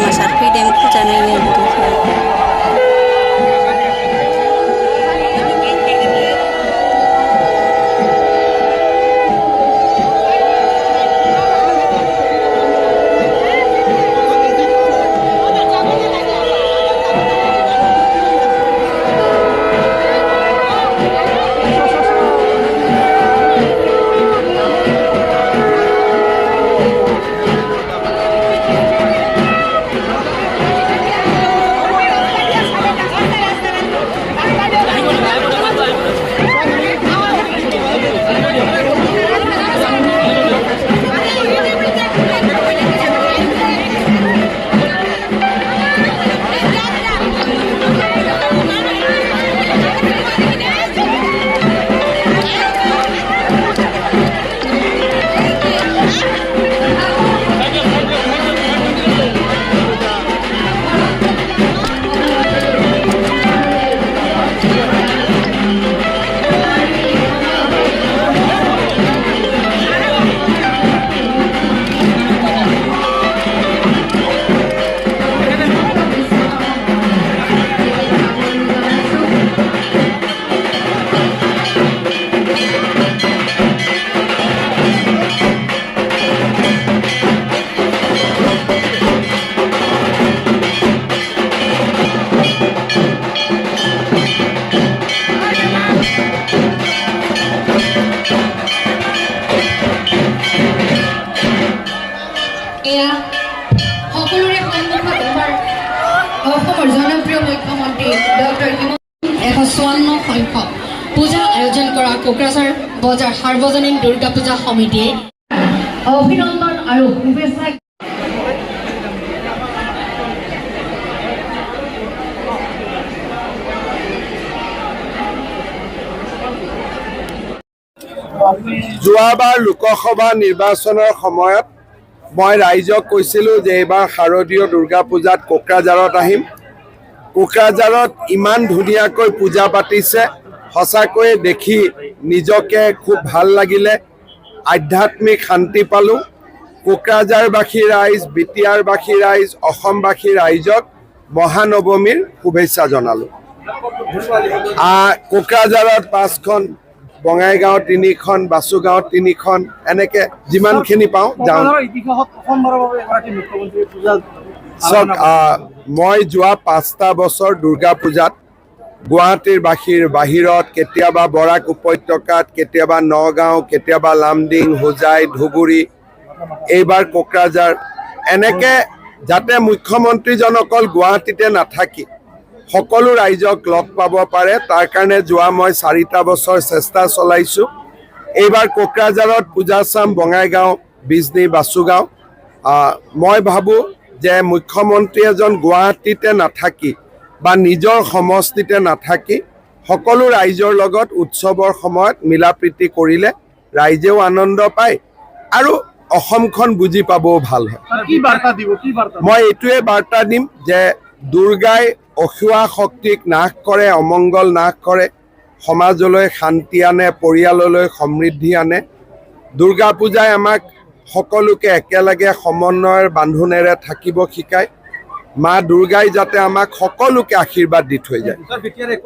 Masar Pwidwng puja na ini gitu. সকলোৰে সন্মুখত এবাৰ অসমৰ জনপ্ৰিয় মুখ্যমন্ত্ৰী ডক্টৰ হিমন্ত 154 সংখ্যক পূজা আয়োজন কৰা কোকৰাঝাৰ বজাৰ সাৰ্বজনীন দুৰ্গা পূজা সমিতিয়ে অভিনন্দন আৰু শুভেচ্ছা যোৱাবাৰ লোকসভা নিৰ্বাচনৰ সময়ত মই ৰাইজক কৈছিলোঁ যে এইবাৰ শাৰদীয় দুৰ্গা পূজাত কোকৰাঝাৰত আহিম। কোকৰাঝাৰত ইমান ধুনীয়াকৈ পূজা পাতিছে, সঁচাকৈয়ে দেখি নিজকে খুব ভাল লাগিলে, আধ্যাত্মিক শান্তি পালোঁ। কোকৰাঝাৰবাসী ৰাইজ, বিটিয়াৰবাসী ৰাইজ, অসমবাসী ৰাইজক মহানৱমীৰ শুভেচ্ছা জনালোঁ। কোকৰাঝাৰত 5খন, বঙাইগাঁও 3খন, বাসুগাঁও 3খন, এনেকৈ যিমানখিনি পাওঁ যাওঁ। চাওক, মই যোৱা 5টা বছৰ দুৰ্গা পূজাত গুৱাহাটীৰ বাহিৰত, কেতিয়াবা বৰাক উপত্যকাত, কেতিয়াবা নগাঁও, কেতিয়াবা লামডিং, হোজাই, ধুবুৰী, এইবাৰ কোকৰাঝাৰ, এনেকৈ যাতে মুখ্যমন্ত্ৰীজন অকল গুৱাহাটীতে নাথাকি সকলো ৰাইজক লগ পাব পাৰে, তাৰ কাৰণে যোৱা মই 4টা বছৰ চেষ্টা চলাইছোঁ। এইবাৰ কোকৰাঝাৰত পূজা চাম, বঙাইগাঁও, বিজনী, বাসুগাঁও। মই ভাবোঁ যে মুখ্যমন্ত্ৰী এজন গুৱাহাটীতে নাথাকি বা নিজৰ সমষ্টিতে নাথাকি সকলো ৰাইজৰ লগত উৎসৱৰ সময়ত মিলা প্ৰীতি কৰিলে ৰাইজেও আনন্দ পায় আৰু অসমখন বুজি পাবও ভাল হয়। মই এইটোৱে বাৰ্তা দিম যে দুৰ্গাই অসুৱা শক্তিক নাশ কৰে, অমংগল নাশ কৰে, সমাজলৈ শান্তি আনে, পৰিয়াললৈ সমৃদ্ধি আনে। দুৰ্গা পূজাই আমাক সকলোকে একেলগে সমন্বয়ৰ বান্ধোনেৰে থাকিব শিকায়। মা দুৰ্গাই যাতে আমাক সকলোকে আশীৰ্বাদ দি থৈ যায়।